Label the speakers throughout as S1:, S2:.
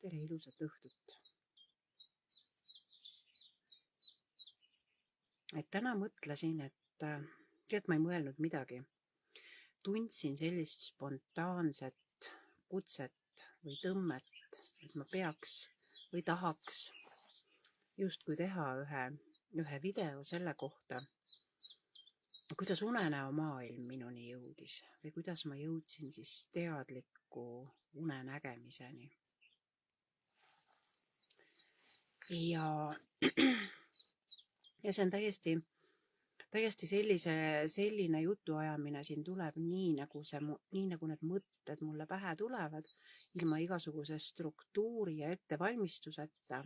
S1: Tere ilusat õhtut. Et täna mõtlesin, et ma ei mõelnud midagi. Tundsin sellist spontaanset kutset või tõmmet, et ma peaks või tahaks justkui teha ühe video selle kohta, kuidas unenäomaailm minuni jõudis või kuidas ma jõudsin siis teadliku unenägemiseni. Ja see on täiesti selline jutuajamine siin tuleb nii nagu need mõtted mulle pähe tulevad, ilma igasuguse struktuuri ja ettevalmistuseta.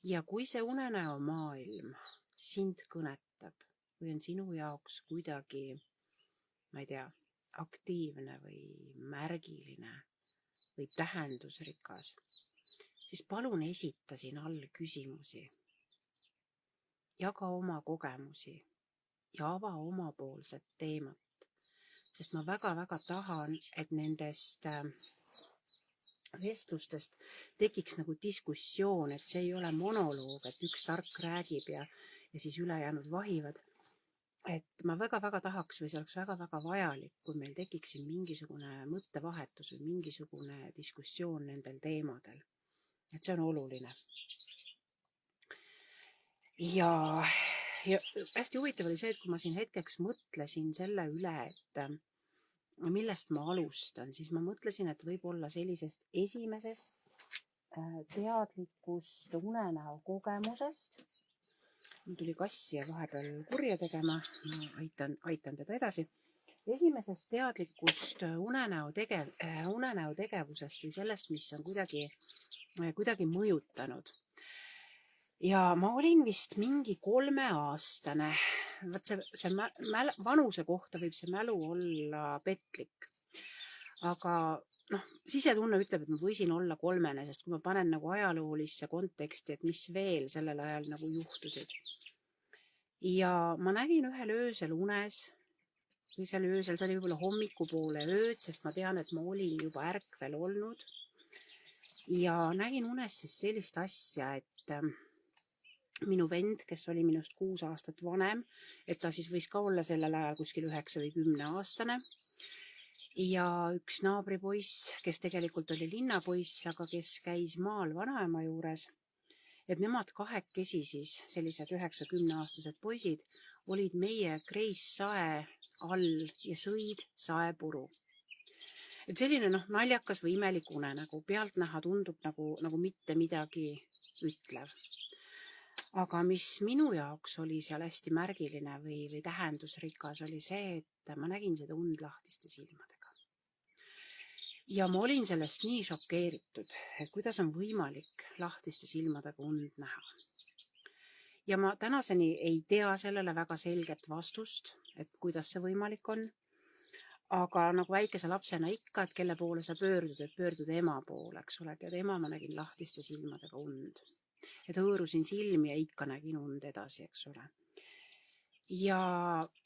S1: Ja kui see unenäomaailm sind kõnetab või on sinu jaoks kuidagi, ma ei tea, aktiivne või märgiline või tähendusrikas, siis palun esita siin all küsimusi. Jaga oma kogemusi ja ava omapoolset teemat, sest ma väga-väga tahan, et nendest vestlustest tekiks nagu diskussioon, et see ei ole monoloog, et üks tark räägib ja siis ülejäänud vahivad. Et ma väga-väga tahaks või see oleks väga-väga vajalik, kui meil tekiks siin mingisugune mõttevahetus või mingisugune diskussioon nendel teemadel. Et see on oluline. Ja hästi huvitav oli see, et kui ma siin hetkeks mõtlesin selle üle, et millest ma alustan, siis ma mõtlesin, et võib-olla sellisest esimesest teadlikust unenäo kogemusest. Mul tuli kassi ja vahepeal kurja tegema, ma aitan teda edasi. Esimesest teadlikust unenäo tegevusest või sellest, mis on kuidagi mõjutanud. Ja ma olin vist mingi 3-aastane. See vanuse kohta võib see mälu olla petlik. Aga sisetunne ütleb, et ma võisin olla 3, sest kui ma panen nagu ajaloolisse konteksti, et mis veel sellel ajal nagu juhtusid. Ja ma nägin ühel öösel unes, või seal öösel, see oli võib-olla hommikupoole ööd, sest ma tean, et ma olin juba ärkvel olnud. Ja nägin unes siis sellist asja, et minu vend, kes oli minust 6 aastat vanem, et ta siis võis ka olla sellel ajal kuskil 9 või 10 aastane. Ja üks naabripoiss, kes tegelikult oli linnapoiss, aga kes käis maal vanaema juures, et nemad kahekesi siis, sellised 9-10 aastased poisid, olid meie Kreissae all ja sõid saepuru. Et selline naljakas või imelik unenägu, pealtnäha tundub nagu mitte midagi ütlev. Aga mis minu jaoks oli seal hästi märgiline või tähendusrikas, oli see, et ma nägin seda und lahtiste silmadega. Ja ma olin sellest nii šokeeritud, et kuidas on võimalik lahtiste silmadega und näha. Ja ma tänaseni ei tea sellele väga selget vastust, et kuidas see võimalik on. Aga nagu väikese lapsena ikka, et kelle poole sa pöördud, et pöördud ema poole, eks ole, et ema ma nägin lahtiste silmadega und. Et hõõrusin silmi ja ikka nägin und edasi, eks ole. Ja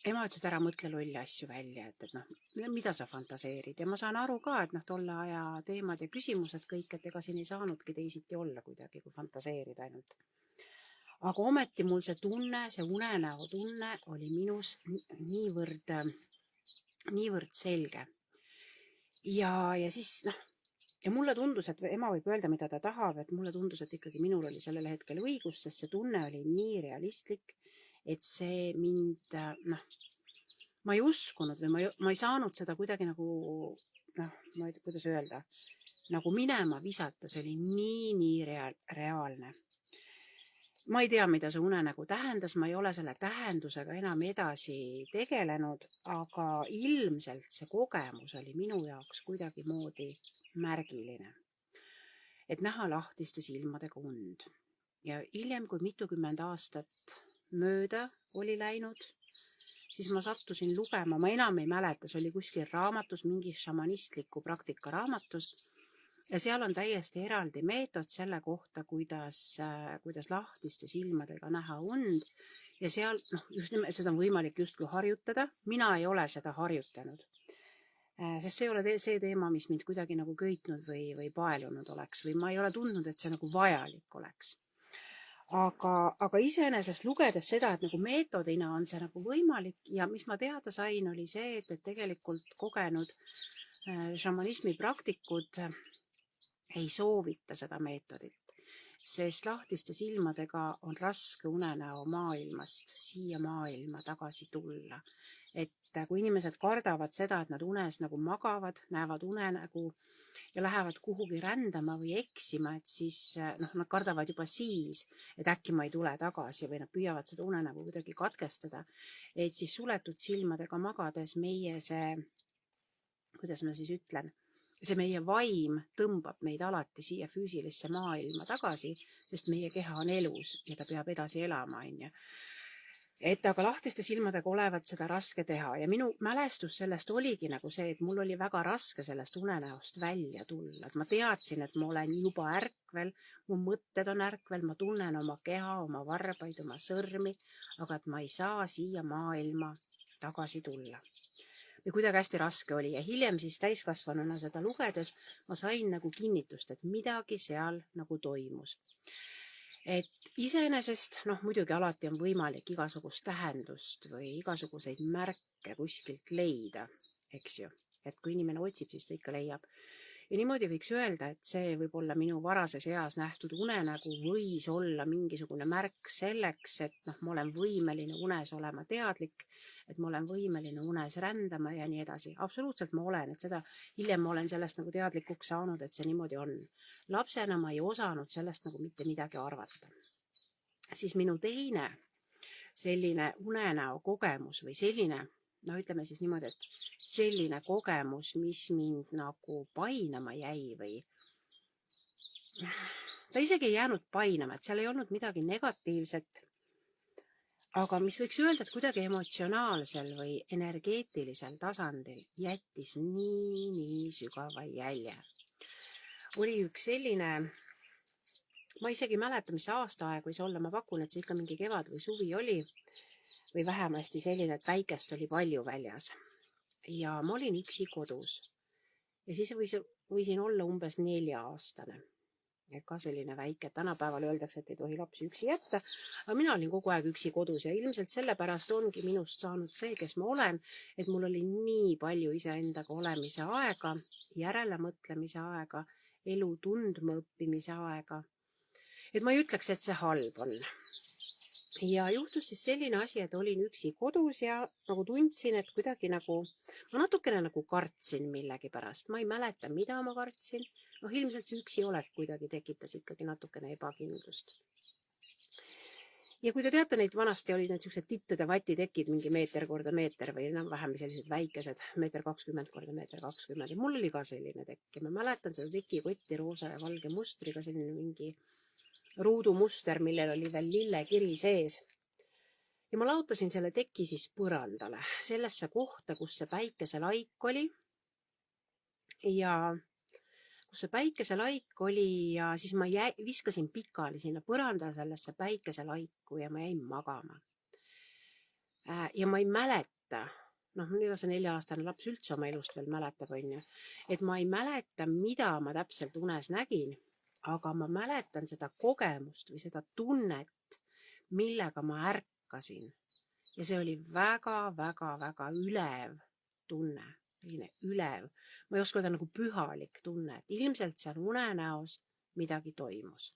S1: ema ütles, et ära mõtle lolli asju välja, et mida sa fantaseerid. Ja ma saan aru ka, et tolle aja teemad ja küsimused kõik, et ega siin ei saanudki teisiti olla kuidagi, kui fantaseerida ainult. Aga ometi mul see tunne, see unenäo tunne oli minus niivõrd selge. Ja siis ja mulle tundus, et ema võib öelda, mida ta tahab, et mulle tundus, et ikkagi minul oli sellel hetkel õigus, sest see tunne oli nii realistlik, et see mind, ma ei uskunud või ma ei saanud seda kuidagi nagu, ma ei tea, kuidas öelda, nagu minema visata, see oli nii reaalne. Ma ei tea, mida see unenägu tähendas, ma ei ole selle tähendusega enam edasi tegelenud, aga ilmselt see kogemus oli minu jaoks kuidagi moodi märgiline. Et näha lahtiste silmadega und. Ja hiljem, kui mitukümmend aastat mööda oli läinud, siis ma sattusin lugema, ma enam ei mäleta, see oli kuskil raamatus, mingi šamanistliku praktika raamatus, ja seal on täiesti eraldi meetod selle kohta, kuidas lahtiste silmadega näha und. Ja seal, just nimelt seda on võimalik justkui harjutada. Mina ei ole seda harjutanud. Sest see ei ole see teema, mis mind kuidagi nagu köitnud või paelunud oleks või ma ei ole tundnud, et see nagu vajalik oleks. Aga iseenesest lugedes seda, et nagu meetodina on see nagu võimalik ja mis ma teada sain, oli see, et tegelikult kogenud šamanismi praktikud ei soovita seda meetodit, sest lahtiste silmadega on raske unenäo maailmast siia maailma tagasi tulla. Et kui inimesed kardavad seda, et nad unes nagu magavad, näevad unenägu ja lähevad kuhugi rändama või eksima, et siis nad kardavad juba siis, et äkki ma ei tule tagasi või nad püüavad seda unenägu kuidagi katkestada. Et siis suletud silmadega magades meie see, kuidas ma siis ütlen, see meie vaim tõmbab meid alati siia füüsilisse maailma tagasi, sest meie keha on elus ja ta peab edasi elama, onju. Et aga lahtiste silmadega olevat seda raske teha ja minu mälestus sellest oligi nagu see, et mul oli väga raske sellest unenäost välja tulla. Et ma teadsin, et ma olen juba ärkvel, mu mõtted on ärkvel, ma tunnen oma keha, oma varbaid, oma sõrmi, aga et ma ei saa siia maailma tagasi tulla. Ja kuidagi hästi raske oli ja hiljem siis täiskasvanuna seda lugedes ma sain nagu kinnitust, et midagi seal nagu toimus. Et iseenesest, muidugi alati on võimalik igasugust tähendust või igasuguseid märke kuskilt leida, eks ju. Et kui inimene otsib, siis ta ikka leiab. Ja niimoodi võiks öelda, et see võib olla minu varases eas nähtud unenägu võis olla mingisugune märk selleks, et ma olen võimeline unes olema teadlik, et ma olen võimeline unes rändama ja nii edasi. Absoluutselt ma olen, et seda hiljem ma olen sellest nagu teadlikuks saanud, et see niimoodi on. Lapsena ma ei osanud sellest nagu mitte midagi arvata. Siis minu teine selline unenäo kogemus või selline, ütleme siis niimoodi, et selline kogemus, mis mind nagu painama jäi või ta isegi ei jäänud painama, et seal ei olnud midagi negatiivset, aga mis võiks öelda, et kuidagi emotsionaalsel või energeetilisel tasandil jättis nii sügava jälje. Oli üks selline, ma isegi ei mäleta, mis aastaaeg võis olla, ma pakun, et see ikka mingi kevad või suvi oli, või vähemasti selline, et päikest oli palju väljas. Ja ma olin üksi kodus. Ja siis võisin olla umbes 4-aastane. Ka selline väike, tänapäeval öeldakse, et ei tohi lapsi üksi jätta, aga mina olin kogu aeg üksi kodus ja ilmselt sellepärast ongi minust saanud see, kes ma olen, et mul oli nii palju iseendaga olemise aega, järelemõtlemise aega, elu tundma õppimise aega. Et ma ei ütleks, et see halb on. Ja juhtus siis selline asi, et olin üksi kodus ja nagu tundsin, et kuidagi nagu, ma natukene nagu kartsin millegi pärast. Ma ei mäleta, mida ma kartsin. Ilmselt see üksi olek kuidagi tekitas ikkagi natukene ebakindlust. Ja kui te teate, neid vanasti olid need sellised tittede vatitekid mingi meeter korda meeter või vähem sellised väikesed, 1,20 korda 1,20 meetrit. Mul oli ka selline tekk ja ma mäletan seda tekikotti roosa ja valge mustriga, selline mingi ruudumuster, millel oli veel lillekiri sees. Ja ma lautasin selle teki siis põrandale, sellesse kohta, kus see päikeselaik oli. Ja kus see päikeselaik oli ja siis ma viskasin pikali sinna põrandale sellesse päikeselaiku ja ma jäin magama. Ja ma ei mäleta, mida see 4-aastane laps üldse oma elust veel mäletab, on ju, et ma ei mäleta, mida ma täpselt unes nägin, aga ma mäletan seda kogemust või seda tunnet, millega ma ärkasin. Ja see oli väga ülev tunne, ülev. Ma ei oska öelda nagu pühalik tunne, et ilmselt seal unenäos midagi toimus.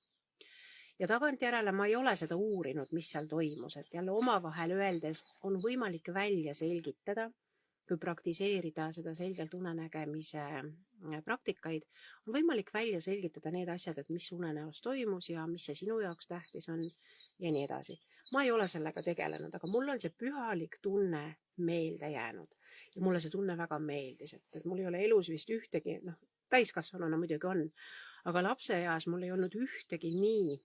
S1: Ja tagantjärele ma ei ole seda uurinud, mis seal toimus, et jälle omavahel öeldes on võimalik välja selgitada, kui praktiseerida seda selgelt unenägemise praktikaid, on võimalik välja selgitada need asjad, et mis unenäos toimus ja mis see sinu jaoks tähtis on ja nii edasi. Ma ei ole sellega tegelenud, aga mul on see pühalik tunne meelde jäänud. Ja mulle see tunne väga meeldis, et mul ei ole elus vist ühtegi, täiskasvanuna muidugi on, aga lapse eas mul ei olnud ühtegi nii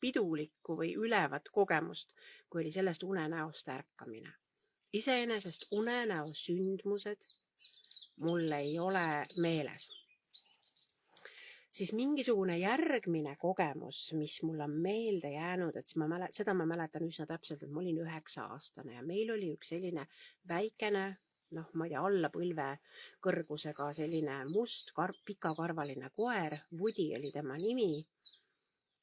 S1: pidulikku või ülevat kogemust, kui oli sellest unenäost ärkamine. Iseenesest unenäo sündmused mul ei ole meeles. Siis mingisugune järgmine kogemus, mis mul on meelde jäänud, et seda ma mäletan üsna täpselt, et ma olin 9-aastane ja meil oli üks selline väikene noh, ma ei tea, alla põlve kõrgusega selline must pikakarvaline koer, Woody oli tema nimi.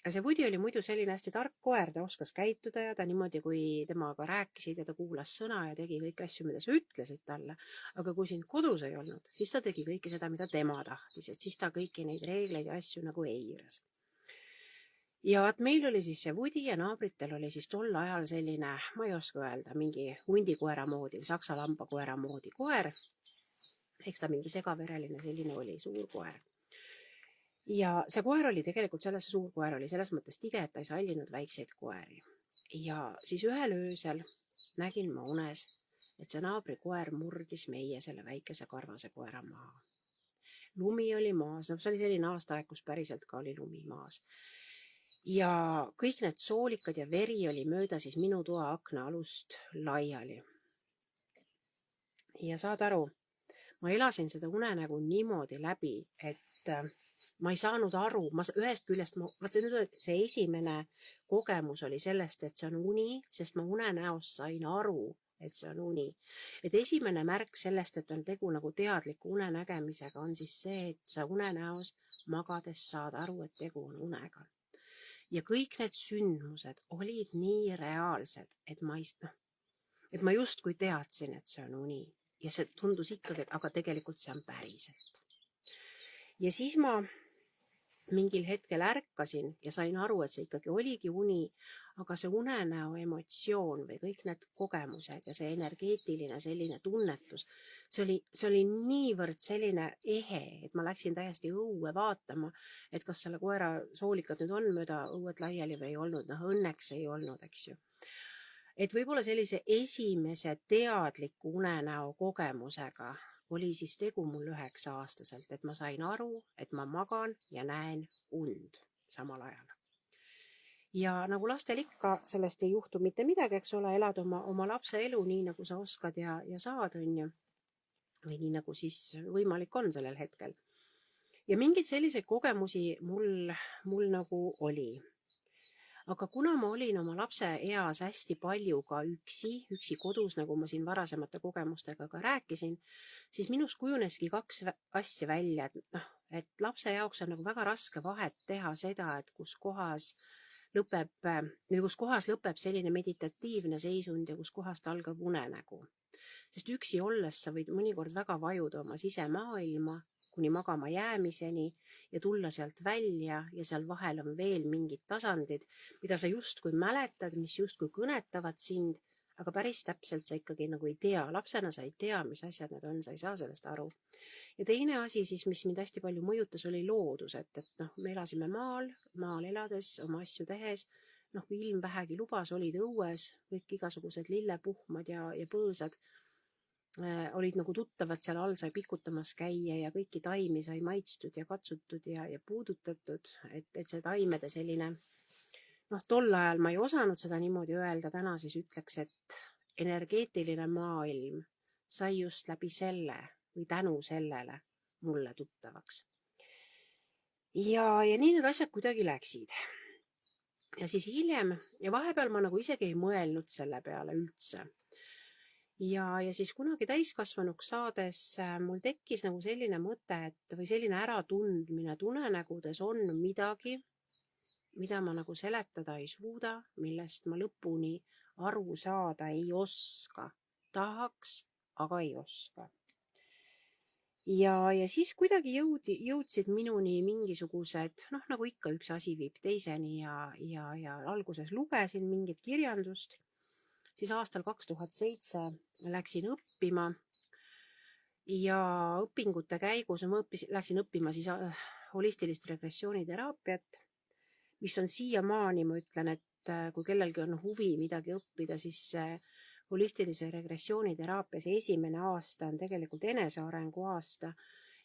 S1: Ja see Woody oli muidu selline hästi tark koer, ta oskas käituda ja ta niimoodi, kui temaga rääkisid ja ta kuulas sõna ja tegi kõiki asju, mida sa ütlesid talle. Aga kui sind kodus ei olnud, siis ta tegi kõike seda, mida tema tahtis, et siis ta kõiki neid reegleid ja asju nagu eiras. Ja vaat meil oli siis see Woody ja naabritel oli siis tol ajal selline, ma ei oska öelda, mingi hundikoera moodi või saksa lambakoera moodi koer. Eks ta mingi segavereline selline oli, suur koer. Ja see koer oli tegelikult see suur koer oli selles mõttes tige, et ta ei sallinud väikseid koeri. Ja siis ühel öösel nägin ma unes, et see naabri koer murdis meie selle väikese karvase koera maha. Lumi oli maas, see oli selline aastaaeg, kus päriselt ka oli lumi maas. Ja kõik need soolikad ja veri oli mööda siis minu toa akna alust laiali. Ja saad aru, ma elasin seda unenägu niimoodi läbi, et ma ei saanud aru, ühest küljest, see esimene kogemus oli sellest, et see on uni, sest ma unenäost sain aru, et see on uni. Et esimene märk sellest, et on tegu nagu teadliku unenägemisega, on siis see, et sa unenäos magades saad aru, et tegu on unega. Ja kõik need sündmused olid nii reaalsed, et ma justkui teadsin, et see on uni. Ja see tundus ikkagi, aga tegelikult see on päriselt. Ja siis ma mingil hetkel ärkasin ja sain aru, et see ikkagi oligi uni, aga see unenäo emotsioon või kõik need kogemused ja see energeetiline selline tunnetus, see oli niivõrd selline ehe, et ma läksin täiesti õue vaatama, et kas selle koera soolikad nüüd on mööda õued laiali või ei olnud, õnneks ei olnud, eks ju. Et võib-olla sellise esimese teadliku unenäo kogemusega oli siis tegu mul 9-aastaselt, et ma sain aru, et ma magan ja näen und samal ajal. Ja nagu lastel ikka sellest ei juhtu mitte midagi, eks ole, elad oma lapse elu nii, nagu sa oskad ja saad, on ju, või nii, nagu siis võimalik on sellel hetkel. Ja mingeid selliseid kogemusi mul nagu oli. Aga kuna ma olin oma lapse eas hästi palju ka üksi kodus, nagu ma siin varasemate kogemustega ka rääkisin, siis minus kujuneski 2 asja välja, et lapse jaoks on nagu väga raske vahet teha seda, et kus kohas lõpeb selline meditatiivne seisund ja kus kohast algab unenägu. Sest üksi olles sa võid mõnikord väga vajuda oma sisemaailma kuni magama jäämiseni ja tulla sealt välja ja seal vahel on veel mingid tasandid, mida sa justkui mäletad, mis justkui kõnetavad sind, aga päris täpselt sa ikkagi nagu ei tea. Lapsena sa ei tea, mis asjad need on, sa ei saa sellest aru. Ja teine asi siis, mis mind hästi palju mõjutas, oli loodus, et me elasime maal elades, oma asju tehes, kui ilm vähegi lubas, olid õues, kõik igasugused lillepuhmad ja põõsad olid nagu tuttavad, seal all sai pikutamas käia ja kõiki taimi sai maitstud ja katsutud ja puudutatud, et see taimede selline, tol ajal ma ei osanud seda niimoodi öelda, täna siis ütleks, et energeetiline maailm sai just läbi selle või tänu sellele mulle tuttavaks. Ja nii need asjad kuidagi läksid. Ja siis hiljem, ja vahepeal ma nagu isegi ei mõelnud selle peale üldse. Ja siis kunagi täiskasvanuks saades mul tekkis nagu selline mõte, või selline äratundmine, et unenägudes on midagi, mida ma nagu seletada ei suuda, millest ma lõpuni aru saada ei oska. Tahaks, aga ei oska. Ja siis kuidagi jõudsid minuni mingisugused, nagu ikka üks asi viib teiseni ja alguses lugesin mingit kirjandust. Siis aastal 2007 läksin õppima ja õpingute käigus läksin õppima siis holistilist regressiooniteraapiat, mis on siiamaani, ma ütlen, et kui kellelgi on huvi midagi õppida, siis holistilise regressiooniteraapias esimene aasta on tegelikult enesearengu aasta.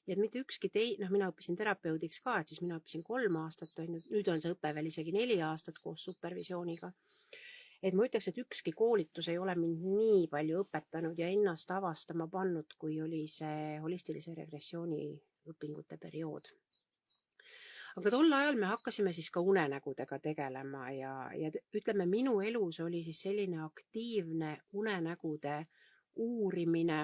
S1: Ja mitte ükski mina õppisin terapeudiks ka, et siis mina õppisin 3 aastat, nüüd on see õpe veel isegi 4 aastat koos supervisiooniga. Et ma ütleks, et ükski koolitus ei ole mind nii palju õpetanud ja ennast avastama pannud, kui oli see holistilise regressiooni õpingute periood. Aga tol ajal me hakkasime siis ka unenägudega tegelema ja ütleme, minu elus oli siis selline aktiivne unenägude uurimine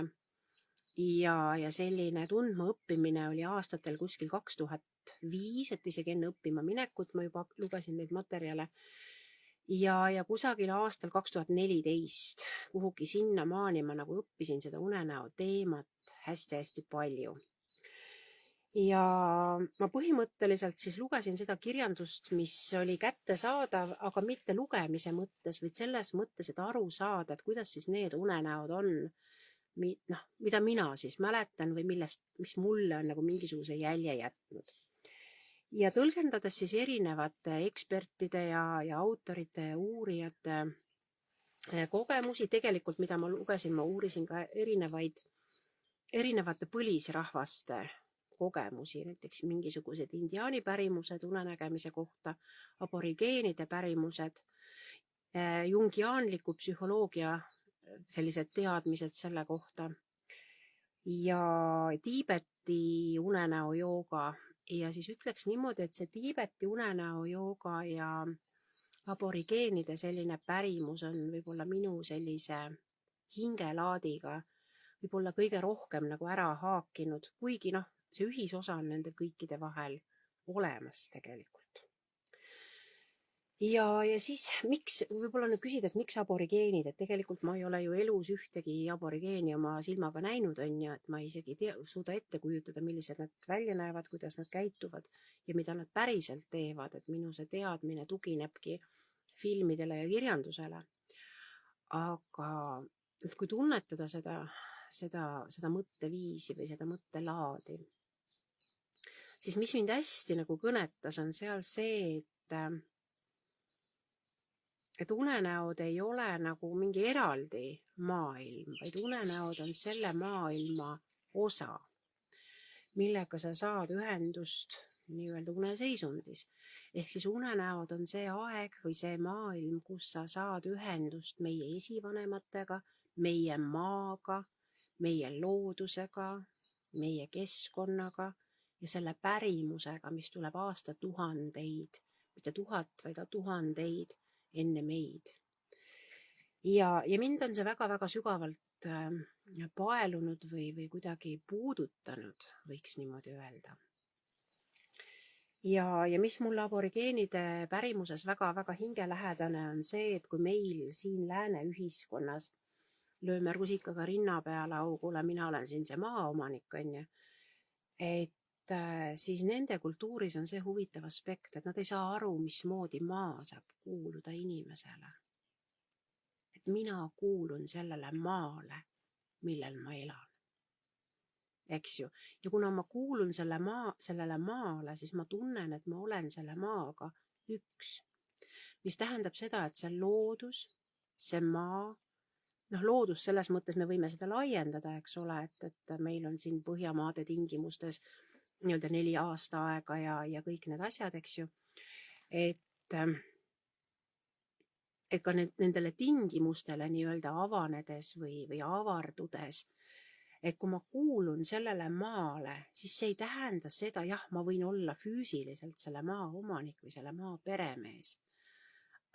S1: ja selline tundma õppimine oli aastatel kuskil 2005, et isegi enne õppima minekut ma juba lugesin neid materjale. Ja kusagil aastal 2014 kuhugi sinnamaani ma nagu õppisin seda unenäo teemat hästi-hästi palju. Ja ma põhimõtteliselt siis lugesin seda kirjandust, mis oli kättesaadav, aga mitte lugemise mõttes, vaid selles mõttes, et aru saada, et kuidas siis need unenäod on, mida mina siis mäletan või mis mulle on nagu mingisuguse jälje jätnud. Ja tõlgendades siis erinevate ekspertide ja autorite ja uurijate kogemusi, tegelikult mida ma lugesin, ma uurisin ka erinevate põlisrahvaste kogemusi, näiteks mingisugused indiaani pärimused unenägemise kohta, aborigeenide pärimused, jungiaanliku psühholoogia sellised teadmised selle kohta ja Tiibeti unenäo jooga. Ja siis ütleks niimoodi, et see Tiibeti unenäo jooga ja aborigeenide selline pärimus on võib-olla minu sellise hingelaadiga võib-olla kõige rohkem nagu ära haakinud, kuigi see ühisosa on nende kõikide vahel olemas tegelikult. Ja siis miks, võib-olla nüüd küsid, et miks aborigeenid, et tegelikult ma ei ole ju elus ühtegi aborigeeni oma silmaga näinud, et ma isegi suuda ette kujutada, millised nad välja näevad, kuidas nad käituvad ja mida nad päriselt teevad, et minu see teadmine tuginebki filmidele ja kirjandusele. Aga kui tunnetada seda mõtteviisi või seda mõttelaadi, siis mis mind hästi nagu kõnetas, on seal see, et unenäod ei ole nagu mingi eraldi maailm, vaid unenäod on selle maailma osa, millega sa saad ühendust nii-öelda uneseisundis. Ehk siis unenäod on see aeg või see maailm, kus sa saad ühendust meie esivanematega, meie maaga, meie loodusega, meie keskkonnaga ja selle pärimusega, mis tuleb aastatuhandeid, mitte 1000, vaid tuhandeid enne meid. Ja mind on see väga-väga sügavalt paelunud või kuidagi puudutanud, võiks niimoodi öelda. Ja mis mulle aborigeenide pärimuses väga-väga hingelähedane on see, et kui meil siin lääne ühiskonnas lööme rusikaga rinna peale augule, mina olen siin see maaomanik, et siis nende kultuuris on see huvitav aspekt, et nad ei saa aru, mismoodi maa saab kuuluda inimesele. Et mina kuulun sellele maale, millel ma elan. Eks ju? Ja kuna ma kuulun sellele maale, siis ma tunnen, et ma olen selle maaga üks. Mis tähendab seda, et see loodus, see maa, loodus selles mõttes me võime seda laiendada, eks ole, et meil on siin Põhjamaade tingimustes 4 aastaaega ja kõik need asjad, eks ju, et ka nendele tingimustele nii-öelda avanedes või avardudes, et kui ma kuulun sellele maale, siis see ei tähenda seda, jah, ma võin olla füüsiliselt selle maa omanik või selle maa peremees,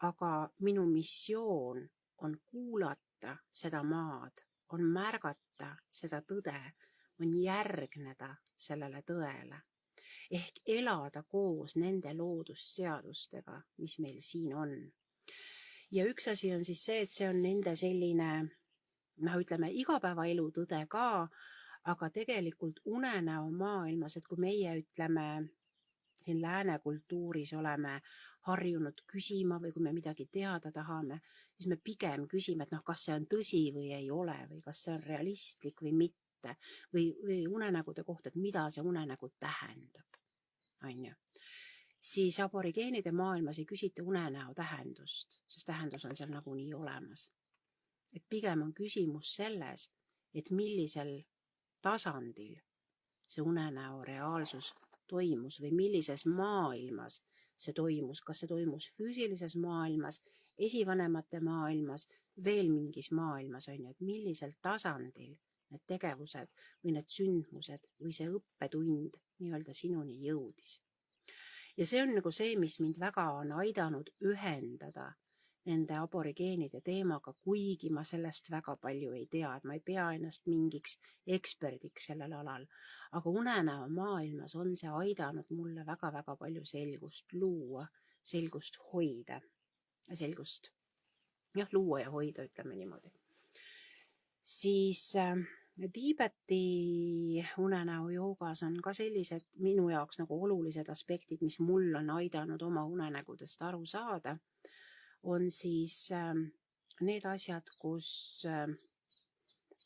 S1: aga minu missioon on kuulata seda maad, on märgata seda tõde, on järgneda sellele tõele. Ehk elada koos nende loodusseadustega, mis meil siin on. Ja üks asi on siis see, et see on nende selline, ütleme, igapäevaelu tõde ka, aga tegelikult unenäo maailmas, et kui meie ütleme, siin lääne kultuuris oleme harjunud küsima või kui me midagi teada tahame, siis me pigem küsime, et kas see on tõsi või ei ole või kas see on realistlik või mitte. Või unenägude kohta, et mida see unenägu tähendab. Siis aborigeenide maailmas ei küsita unenäo tähendust, sest tähendus on seal nagunii olemas. Et pigem on küsimus selles, et millisel tasandil see unenäo reaalsus toimus või millises maailmas see toimus, kas see toimus füüsilises maailmas, esivanemate maailmas, veel mingis maailmas, et millisel tasandil need tegevused või need sündmused või see õppetund nii-öelda sinuni jõudis. Ja see on nagu see, mis mind väga on aidanud ühendada nende aborigeenide teemaga, kuigi ma sellest väga palju ei tea, et ma ei pea ennast mingiks eksperdiks sellel alal. Aga unenäo maailmas on see aidanud mulle väga-väga palju selgust luua, selgust hoida, luua ja hoida, ütleme niimoodi. Siis Tiibeti unenäo joogas on ka sellised minu jaoks nagu olulised aspektid, mis mul on aidanud oma unenägudest aru saada, on siis need asjad, kus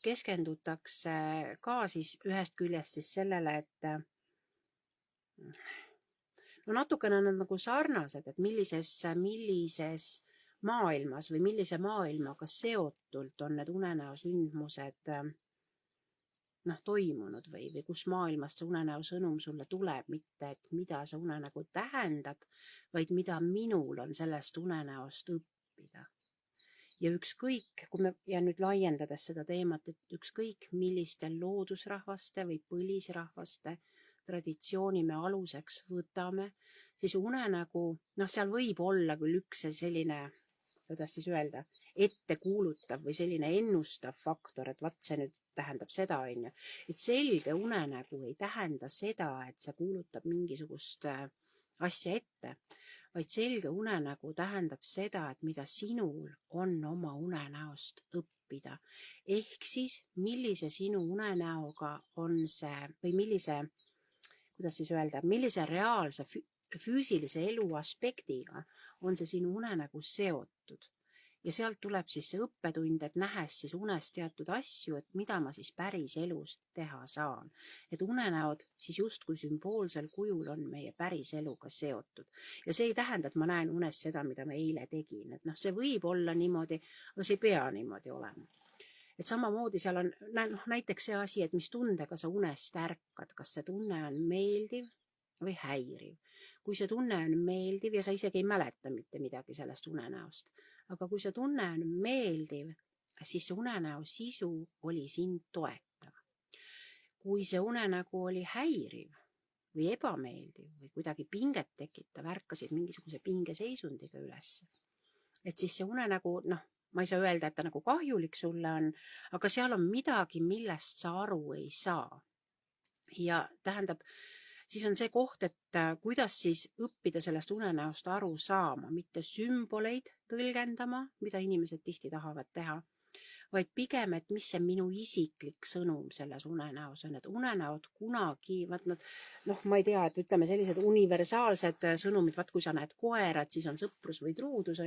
S1: keskendutakse ka siis ühest küljest siis sellele, et no natukene on nad nagu sarnased, et millises maailmas või millise maailmaga seotult on need unenäosündmused toimunud või kus maailmast see unenäo sõnum sulle tuleb, mitte et mida see unenägu tähendab, vaid mida minul on sellest unenäost õppida. Ja ükskõik, ja nüüd laiendades seda teemat, et ükskõik millistel loodusrahvaste või põlisrahvaste traditsiooni me aluseks võtame, siis unenägu, seal võib olla küll üks selline, kuidas siis öelda, ettekuulutav või selline ennustav faktor, et vaat see nüüd tähendab seda, et selge unenägu ei tähenda seda, et see kuulutab mingisugust asja ette, vaid selge unenägu tähendab seda, et mida sinul on oma unenäost õppida. Ehk siis, millise sinu unenäoga on see, või millise reaalse füüsilise elu aspektiga on see sinu unenägu seotud. Ja sealt tuleb siis see õppetund, et nähes siis unes teatud asju, et mida ma siis päris elus teha saan. Et unenäod siis justkui sümboolsel kujul on meie päris eluga seotud. Ja see ei tähenda, et ma näen unes seda, mida ma eile tegin. Et see võib olla niimoodi, aga see ei pea niimoodi olema. Et samamoodi seal on näiteks see asi, et mis tundega sa unest ärkad, kas see tunne on meeldiv või häiriv. Kui see tunne on meeldiv ja sa isegi ei mäleta mitte midagi sellest unenäost, aga kui see tunne on meeldiv, siis see unenäo sisu oli sind toetav. Kui see unenägu oli häiriv või ebameeldiv või kuidagi pinget tekitav, ärkasid mingisuguse pingeseisundiga üles, et siis see unenägu, ma ei saa öelda, et ta nagu kahjulik sulle on, aga seal on midagi, millest sa aru ei saa. Ja tähendab, siis on see koht, et kuidas siis õppida sellest unenäost aru saama, mitte sümboleid tõlgendama, mida inimesed tihti tahavad teha, vaid pigem, et mis see minu isiklik sõnum selles unenäos on, et unenäod kunagi, ma ei tea, et ütleme sellised universaalsed sõnumid, kui sa näed koerat, siis on sõprus või truudus,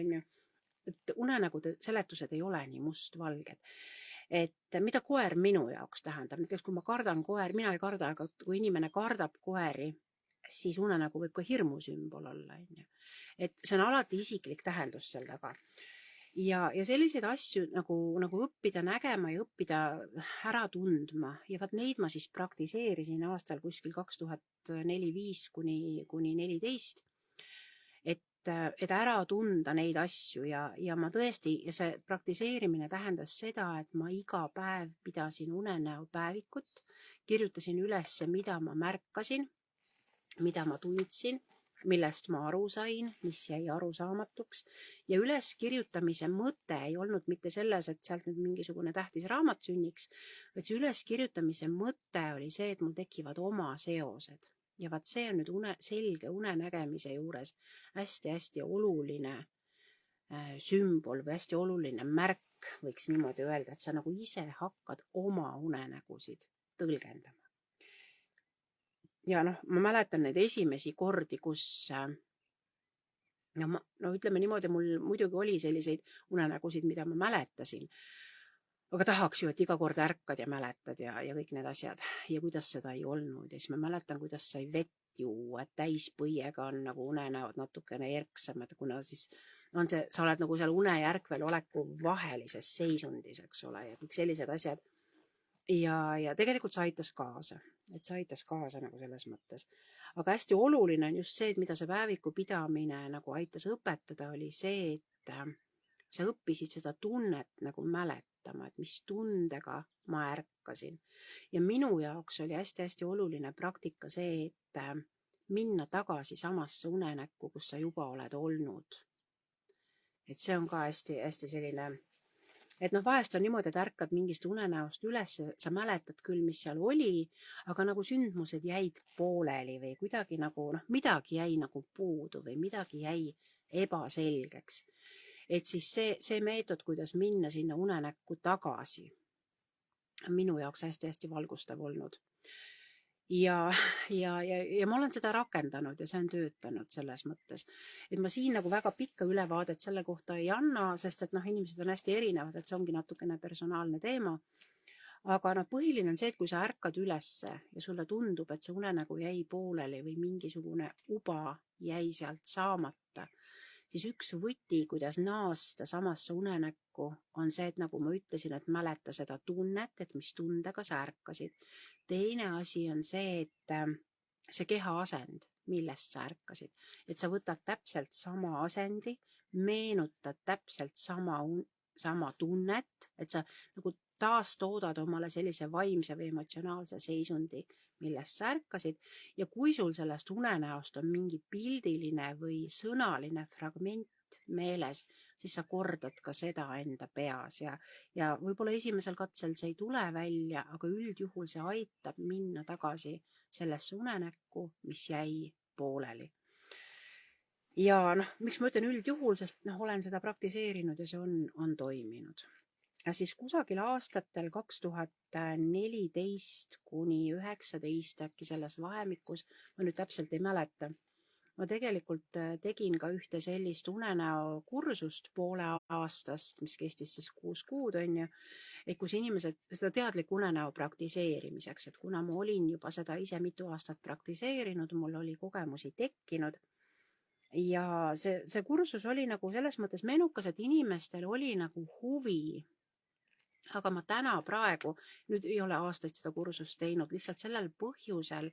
S1: et unenägude seletused ei ole nii mustvalged. Et mida koer minu jaoks tähendab, näiteks kui ma kardan koer, mina ei karda, aga kui inimene kardab koeri, siis unenägu võib ka hirmusümbol olla. Et see on alati isiklik tähendus seal taga. Ja selliseid asju nagu õppida nägema ja õppida ära tundma ja neid ma siis praktiseerisin aastal kuskil 2004-2005 kuni 14, et ära tunda neid asju ja ma tõesti, ja see praktiseerimine tähendas seda, et ma iga päev pidasin unenäopäevikut, kirjutasin üles, mida ma märkasin, mida ma tundsin, millest ma aru sain, mis jäi arusaamatuks ja üleskirjutamise mõte ei olnud mitte selles, et sealt nüüd mingisugune tähtis raamat sünniks, vaid see üleskirjutamise mõte oli see, et mul tekivad oma seosed. Ja vaat see on nüüd selge unenägemise juures hästi-hästi oluline sümbol või hästi oluline märk, võiks niimoodi öelda, et sa nagu ise hakkad oma unenägusid tõlgendama. Ja ma mäletan neid esimesi kordi, kus ütleme niimoodi, mul muidugi oli selliseid unenägusid, mida ma mäletasin, aga tahaks ju, et iga kord ärkad ja mäletad ja kõik need asjad ja kuidas seda ei olnud. Ja siis ma mäletan, kuidas sai vett juua, et täispõiega on nagu unenäod natukene erksamad, kuna siis on see, sa oled nagu seal une ja ärkvel oleku vahelises seisundis, eks ole, ja kõik sellised asjad. Ja tegelikult see aitas kaasa, nagu selles mõttes. Aga hästi oluline on just see, et mida see päeviku pidamine nagu aitas õpetada, oli see, et sa õppisid seda tunnet nagu mäletama, et mis tundega ma ärkasin. Ja minu jaoks oli hästi-hästi oluline praktika see, et minna tagasi samasse unenäkku, kus sa juba oled olnud. et see on ka hästi selline, et noh, vahest on niimoodi, et ärkad mingist unenäost üles, sa mäletad küll, mis seal oli, aga nagu sündmused jäid pooleli või kuidagi nagu noh, midagi jäi nagu puudu või midagi jäi ebaselgeks. Et siis see meetod, kuidas minna sinna unenäkku tagasi, on minu jaoks hästi valgustav olnud. Ja ma olen seda rakendanud ja see on töötanud selles mõttes, et ma siin nagu väga pikka ülevaadet selle kohta ei anna, sest et noh, inimesed on hästi erinevad, et see ongi natukene personaalne teema. Aga noh, põhiline on see, et kui sa ärkad ülesse ja sulle tundub, et see unenägu jäi pooleli või mingisugune uba jäi sealt saamata, siis üks võti, kuidas naasta samasse unenäkku, on see, et nagu ma ütlesin, et mäleta seda tunnet, et mis tundega sa ärkasid. Teine asi on see, et see keha asend, millest sa ärkasid, et sa võtad täpselt sama asendi, meenutad täpselt sama tunnet, et sa nagu taastoodad omale sellise vaimse või emotsionaalse seisundi, millest sa ärkasid, ja kui sul sellest unenäost on mingi pildiline või sõnaline fragment meeles, siis sa kordad ka seda enda peas ja võib-olla esimesel katsel see ei tule välja, aga üldjuhul see aitab minna tagasi sellesse unenäkku, mis jäi pooleli. Ja noh, miks ma ütlen üldjuhul, sest noh, olen seda praktiseerinud ja see on toiminud. Ja siis kusagil aastatel 2014 kuni 2019 äkki selles vahemikus, ma nüüd täpselt ei mäleta, ma tegelikult tegin ka ühte sellist unenäo kursust poole aastast, mis kestis siis 6 kuud, on ju, et kus inimesed seda teadliku unenäo praktiseerimiseks, et kuna ma olin juba seda ise mitu aastat praktiseerinud, mul oli kogemusi tekkinud ja see kursus oli nagu selles mõttes menukas, et inimestel oli nagu huvi. Aga ma praegu, nüüd ei ole aastaid seda kursust teinud, lihtsalt sellel põhjusel,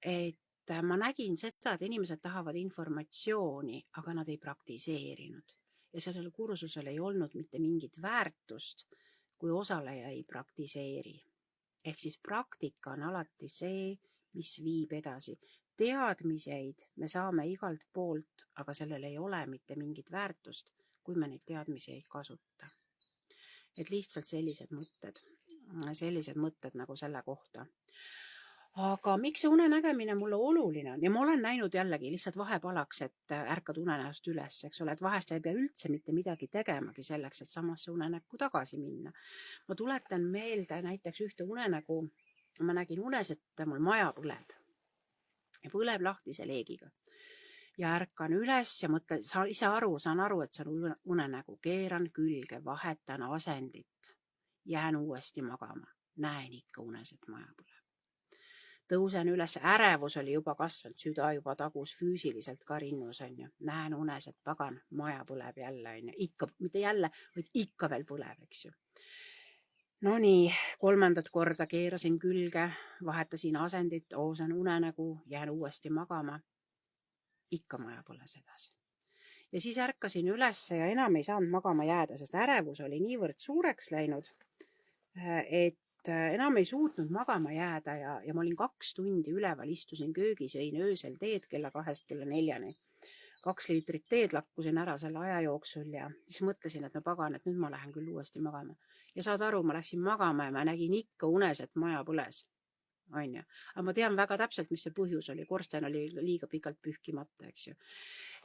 S1: et ma nägin seda, et inimesed tahavad informatsiooni, aga nad ei praktiseerinud. Ja sellel kursusel ei olnud mitte mingit väärtust, kui osaleja ei praktiseeri. Ehk siis praktika on alati see, mis viib edasi. Teadmiseid me saame igalt poolt, aga sellel ei ole mitte mingit väärtust, kui me neid teadmisi ei kasuta. Et lihtsalt sellised mõtted nagu selle kohta. Aga miks see unenägemine mulle oluline on? Ja ma olen näinud jällegi lihtsalt vahepalaks, et ärkad unenäost üles, eks ole, et vahest sa ei pea üldse mitte midagi tegemagi selleks, et samasse unenäkku tagasi minna. Ma tuletan meelde näiteks ühte unenägu, ma nägin unes, et mul maja põleb. Ja põleb lahtise leegiga. Ja ärkan üles ja mõtlen, saan aru, et see on unenägu, keeran külge, vahetan asendit, jään uuesti magama, näen ikka unes, et maja põleb. Tõusen üles, ärevus oli juba kasvanud, süda juba tagus füüsiliselt ka rinnus, on ju, näen unes, et pagan, maja põleb jälle, on ju, ikka, mitte jälle, vaid ikka veel põleb, eks ju. No nii, 3. korda keerasin külge, vahetasin asendit, see on unenägu, jään uuesti magama. Ikka maja põles edasi. Ja siis ärkasin üles ja enam ei saanud magama jääda, sest ärevus oli niivõrd suureks läinud, et enam ei suutnud magama jääda ja ma olin 2 tundi üleval, istusin köögis, jõin öösel teed kella 2 kella 4. 2 liitrit teed lakkusin ära selle aja jooksul ja siis mõtlesin, et no pagan, et nüüd ma lähen küll uuesti magama. Ja saad aru, ma läksin magama ja ma nägin ikka unes, et maja põles. On ju. Aga ma tean väga täpselt, mis see põhjus oli. Korsten oli liiga pikalt pühkimata, eks ju.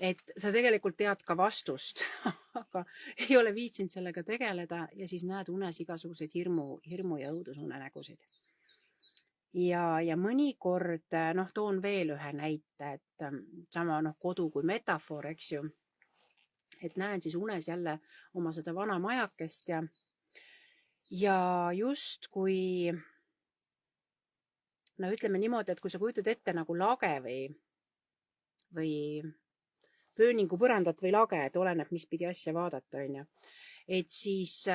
S1: Et sa tegelikult tead ka vastust, aga ei ole viitsinud sellega tegeleda ja siis näed unes igasuguseid hirmu ja õudusunenägusid. Ja mõnikord, noh, toon veel ühe näite, et sama kodu kui metafoor, eks ju. Et näen siis unes jälle oma seda vana majakest ja just kui no ütleme niimoodi, et kui sa kujutad ette nagu lage või pööningu põrandat või lage, et oleneb, mis pidi asja vaadata, on ju. Et siis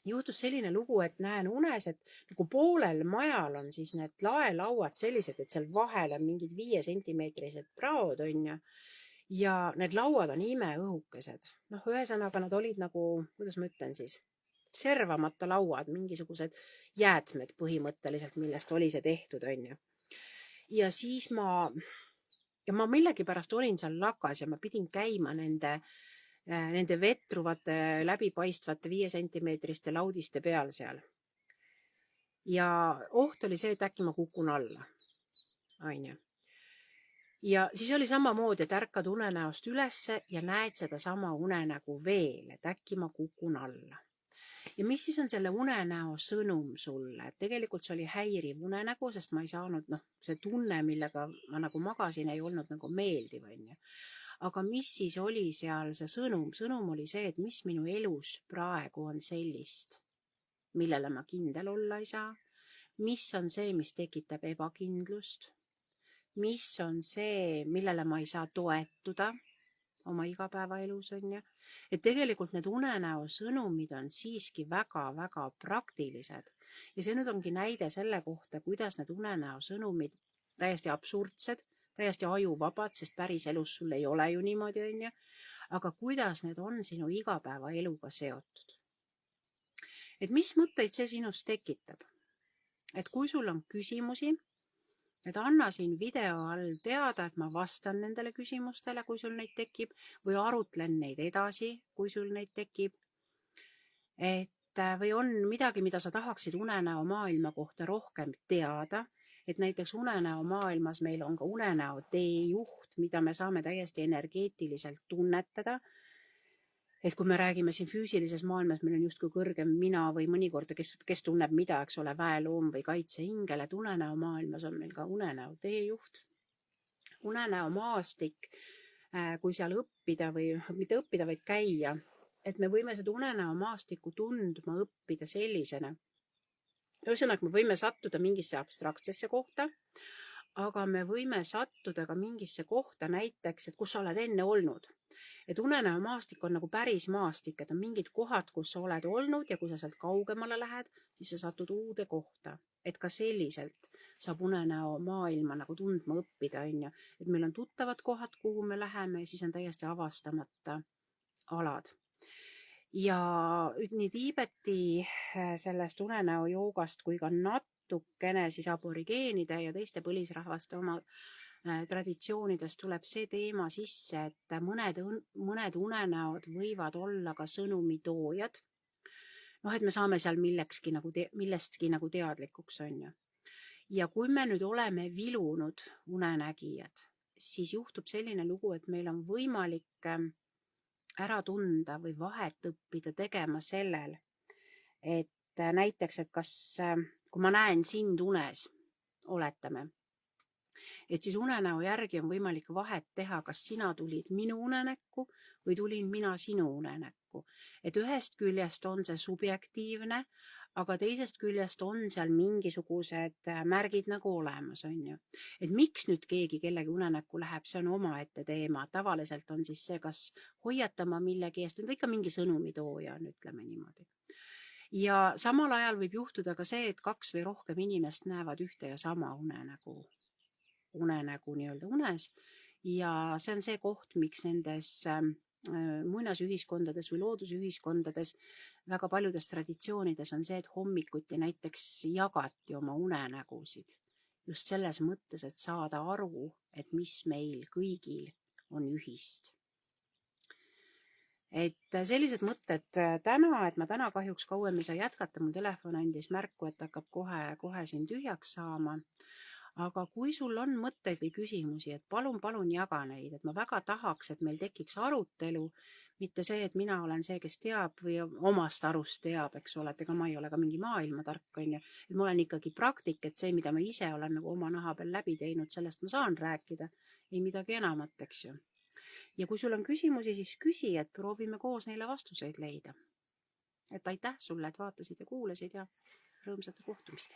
S1: juhtus selline lugu, et näen unes, et nagu poolel majal on siis need laelauad sellised, et seal vahel on mingid 5 sentimeetrised praod, on ju. Ja need lauad on imeõhukesed. Noh, ühesõnaga nad olid nagu, kuidas ma ütlen siis, servamata lauad, mingisugused jäätmed põhimõtteliselt, millest oli see tehtud, on ju. Ja siis ma millegipärast olin seal lakas ja ma pidin käima nende nende vetruvate läbipaistvate 5 sentimeetriste laudiste peal seal. Ja oht oli see, et äkki ma kukun alla. Aine. Ja siis oli samamoodi, et ärkad unenäost ülesse ja näed seda sama unenägu veel, et äkki ma kukun alla. Ja mis siis on selle unenäo sõnum sulle? Et tegelikult see oli häiriv unenägu, sest ma ei saanud, see tunne, millega ma nagu magasin, ei olnud nagu meeldiv, onju. Aga mis siis oli seal see sõnum? Sõnum oli see, et mis minu elus praegu on sellist, millele ma kindel olla ei saa. Mis on see, mis tekitab ebakindlust? Mis on see, millele ma ei saa toetuda oma igapäevaelus, onju. Et tegelikult need unenäo sõnumid on siiski väga-väga praktilised. Ja see nüüd ongi näide selle kohta, kuidas need unenäo sõnumid täiesti absurdsed, täiesti ajuvabad, sest päris elus sul ei ole ju niimoodi, onju. Aga kuidas need on sinu igapäevaeluga seotud? Et mis mõtteid see sinust tekitab? Et kui sul on küsimusi, et anna siin video all teada, et ma vastan nendele küsimustele, kui sul neid tekib, või arutlen neid edasi, kui sul neid tekib. Või on midagi, mida sa tahaksid unenäo maailma kohta rohkem teada, et näiteks unenäo maailmas meil on ka unenäo teejuht, mida me saame täiesti energeetiliselt tunnetada. Et kui me räägime siin füüsilises maailmas, meil on justkui kõrgem mina või mõnikord, kes tunneb mida, eks ole, väeloom või kaitseingel, et unenäo maailmas on meil ka unenäo teejuht. Unenäo maastik, kui seal õppida või mitte õppida, vaid käia, et me võime seda unenäo maastikku tundma õppida sellisena. Ühesõnaga, me võime sattuda mingisse abstraktsesse kohta, aga me võime sattuda ka mingisse kohta näiteks, et kus sa oled enne olnud. Et unenäo maastik on nagu päris maastik, et on mingid kohad, kus sa oled olnud ja kui sa sealt kaugemale lähed, siis sa satud uude kohta. Et ka selliselt saab unenäo maailma nagu tundma õppida, onju. Et meil on tuttavad kohad, kuhu me läheme ja siis on täiesti avastamata alad. Ja nii Tiibeti sellest unenäo joogast kui ka natukene siis aborigeenide ja teiste põlisrahvaste oma traditsioonidest tuleb see teema sisse, et mõned unenäod võivad olla ka sõnumitoojad. Et me saame seal millestki nagu teadlikuks, onju. Ja kui me nüüd oleme vilunud unenägijad, siis juhtub selline lugu, et meil on võimalik ära tunda või vahet õppida tegema sellel, et näiteks, et kui ma näen sind unes, oletame, et siis unenäo järgi on võimalik vahet teha, kas sina tulid minu unenäkku või tulin mina sinu unenäkku. Et ühest küljest on see subjektiivne, aga teisest küljest on seal mingisugused märgid nagu olemas, onju. Et miks nüüd keegi kellegi unenäkku läheb, see on omaette teema. Tavaliselt on siis see, kas hoiatama millegi eest, ikka mingi sõnumitooja on, ütleme niimoodi. Ja samal ajal võib juhtuda ka see, et 2 või rohkem inimest näevad ühte ja sama unenägu nii-öelda unes. Ja see on see koht, miks nendes muinasühiskondades või loodusühiskondades väga paljudes traditsioonides on see, et hommikuti näiteks jagati oma unenägusid. Just selles mõttes, et saada aru, et mis meil kõigil on ühist. Et sellised mõtted täna, et ma täna kahjuks kauem ei saa jätkata, mul telefon andis märku, et hakkab kohe siin tühjaks saama. Aga kui sul on mõtteid või küsimusi, et palun jaga neid, et ma väga tahaks, et meil tekiks arutelu, mitte see, et mina olen see, kes teab või omast arust teab, eks ole, et ega ma ei ole ka mingi maailmatark, onju. Et ma olen ikkagi praktik, et see, mida ma ise olen nagu oma naha peal läbi teinud, sellest ma saan rääkida, ei midagi enamat, eks ju. Ja kui sul on küsimusi, siis küsi, et proovime koos neile vastuseid leida. Et aitäh sulle, et vaatasid ja kuulasid ja rõõmsate kohtumist.